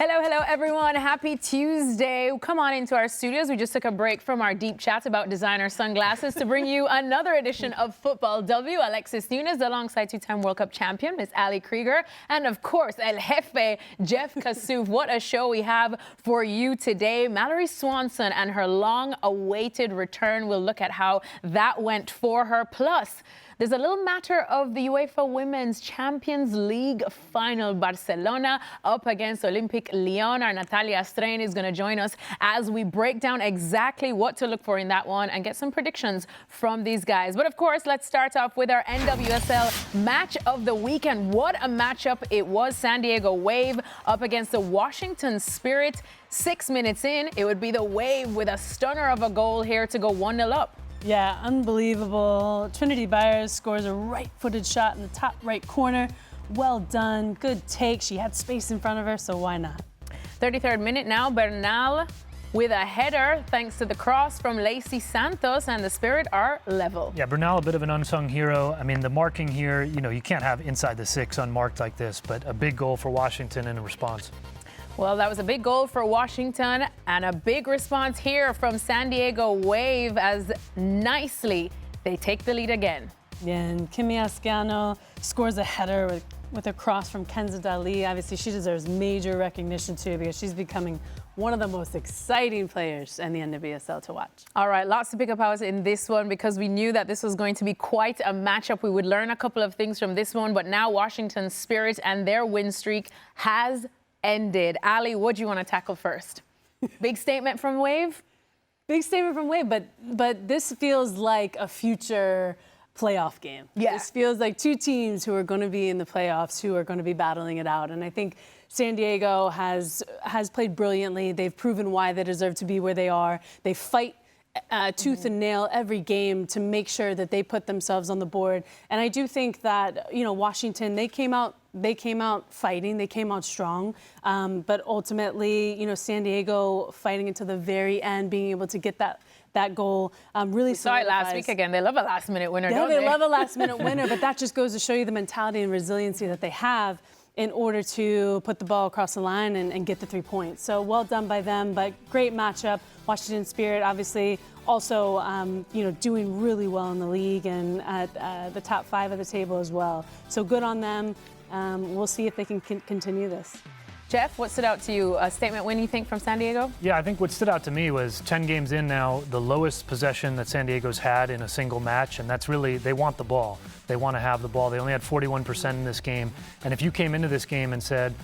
Hello, hello, everyone. Happy Tuesday. Come on into our studios. We just took a break from our deep chats about designer sunglasses to bring you another edition of Futbol W. Alexis Nunes alongside two-time World Cup champion, Miss Krieger, and of course, El Jefe, Jeff Kassouf. What a show we have for you today. Mallory Swanson and her long-awaited return. We'll look at how that went for her. Plus, there's a little matter of the UEFA Women's Champions League final. Barcelona up against Olympic Lyon. Our Natalia Strain is going to join us as we break down exactly what to look for in that one and get some predictions from these guys. But of course, let's start off with our NWSL match of the weekend. What a matchup it was. San Diego Wave up against the Washington Spirit. 6 minutes in, it would be the Wave with a stunner of a goal here to go 1-0 up. Yeah, unbelievable. Trinity Byers scores a right-footed shot in the top right corner. Well done, good take. She had space in front of her, so why not? 33rd minute now, Bernal with a header thanks to the cross from Lacey Santos, and the Spirit are level. Yeah, Bernal, a bit of an unsung hero. I mean, the marking here, you can't have inside the six unmarked like this, but a big goal for Washington in response. Well, that was a big goal for Washington and a big response here from San Diego Wave as nicely they take the lead again. Yeah, and Kimi Ascano scores a header with a cross from Kenza Dali. Obviously, she deserves major recognition too because she's becoming one of the most exciting players in the NWSL to watch. All right, lots to pick up out in this one because we knew that this was going to be quite a matchup. We would learn a couple of things from this one, but now Washington Spirit and their win streak has ended. Ali, what do you want to tackle first? Big statement from Wave? Big statement from Wave, but this feels like a future playoff game. Yeah. This feels like two teams who are going to be in the playoffs, who are going to be battling it out. And I think San Diego has played brilliantly. They've proven why they deserve to be where they are. They fight tooth and nail every game to make sure that they put themselves on the board. And I do think that, Washington, they came out fighting, they came out strong, but ultimately, San Diego fighting until the very end, being able to get that goal really solidifies. Saw it last week again. They love a last-minute winner, Yeah, don't they love a last-minute winner, but that just goes to show you the mentality and resiliency that they have in order to put the ball across the line and get the 3 points. So well done by them, but great matchup. Washington Spirit, obviously, also doing really well in the league and at the top 5 of the table as well. So good on them. We'll see if they can continue this. Jeff, what stood out to you? A statement win, you think, from San Diego? Yeah, I think what stood out to me was 10 games in now, the lowest possession that San Diego's had in a single match, and that's really, they want the ball. They want to have the ball. They only had 41% in this game. And if you came into this game and said,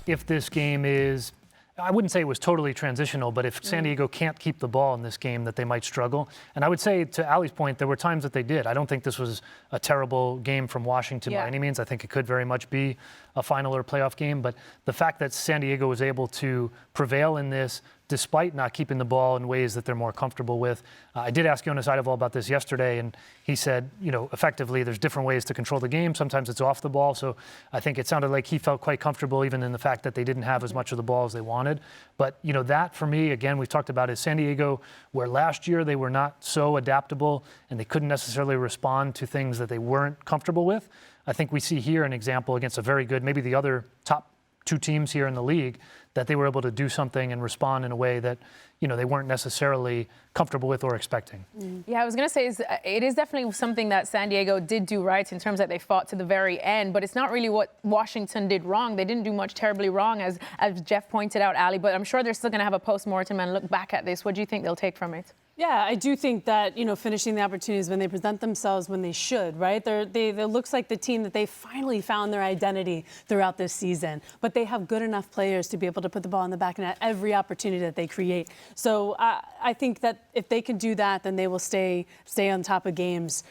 if this game is, I wouldn't say it was totally transitional, but if San Diego can't keep the ball in this game, that they might struggle. And I would say, to Ali's point, there were times that they did. I don't think this was a terrible game from Washington by any means. I think it could very much be a final or playoff game. But the fact that San Diego was able to prevail in this, despite not keeping the ball in ways that they're more comfortable with. I did ask Jonas Eidevall about this yesterday, and he said, effectively, there's different ways to control the game. Sometimes it's off the ball. So I think it sounded like he felt quite comfortable even in the fact that they didn't have as much of the ball as they wanted. But, that for me, again, we've talked about is San Diego, where last year they were not so adaptable and they couldn't necessarily respond to things that they weren't comfortable with. I think we see here an example against a very good, maybe the other top 2 teams here in the league, that they were able to do something and respond in a way that, they weren't necessarily comfortable with or expecting. Yeah, I was going to say it is definitely something that San Diego did do right in terms that they fought to the very end, but it's not really what Washington did wrong. They didn't do much terribly wrong, as Jeff pointed out, Ali, but I'm sure they're still going to have a post-mortem and look back at this. What do you think they'll take from it? Yeah, I do think that, finishing the opportunities when they present themselves when they should, right? It looks like the team that they finally found their identity throughout this season, but they have good enough players to be able to put the ball in the back net every opportunity that they create. So I think that if they can do that, then they will stay on top of games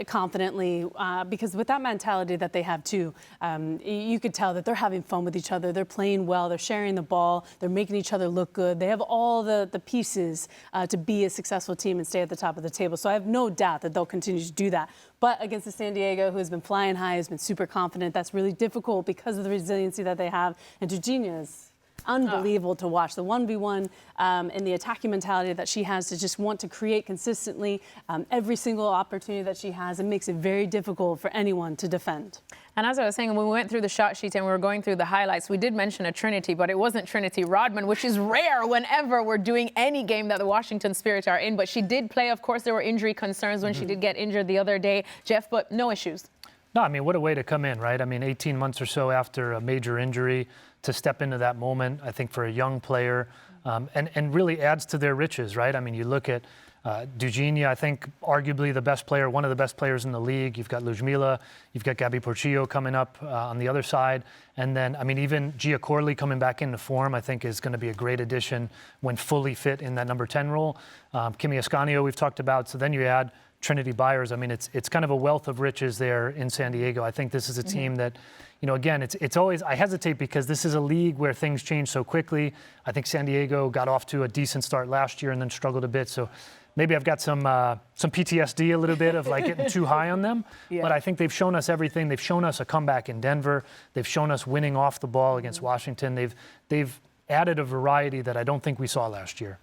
confidently because with that mentality that they have too, you could tell that they're having fun with each other. They're playing well. They're sharing the ball. They're making each other look good. They have all the pieces to be a successful team and stay at the top of the table. So I have no doubt that they'll continue to do that. But against the San Diego, who has been flying high, has been super confident, that's really difficult because of the resiliency that they have. And Jorginho's unbelievable to watch. The 1v1 and the attacking mentality that she has to just want to create consistently every single opportunity that she has. It makes it very difficult for anyone to defend. And as I was saying, when we went through the shot sheet and we were going through the highlights, we did mention a Trinity, but it wasn't Trinity Rodman, which is rare whenever we're doing any game that the Washington Spirit are in. But she did play. Of course, there were injury concerns when she did get injured the other day, Jeff, but no issues. No, I mean, what a way to come in, right? I mean, 18 months or so after a major injury to step into that moment, I think for a young player, and really adds to their riches, right? I mean, you look at Dugenia, I think arguably the best player, one of the best players in the league. You've got Ljudmila, you've got Gabby Portillo coming up on the other side. And then, I mean, even Gia Corley coming back into form, I think is going to be a great addition when fully fit in that number 10 role. Kimi Ascanio we've talked about. So then you add Trinity Byers. I mean, it's kind of a wealth of riches there in San Diego. I think this is a team that, you know, again, it's always, I hesitate because this is a league where things change so quickly. I think San Diego got off to a decent start last year and then struggled a bit. So maybe I've got some PTSD a little bit of like getting too high on them. Yeah. But I think they've shown us everything. They've shown us a comeback in Denver. They've shown us winning off the ball against Washington. They've added a variety that I don't think we saw last year.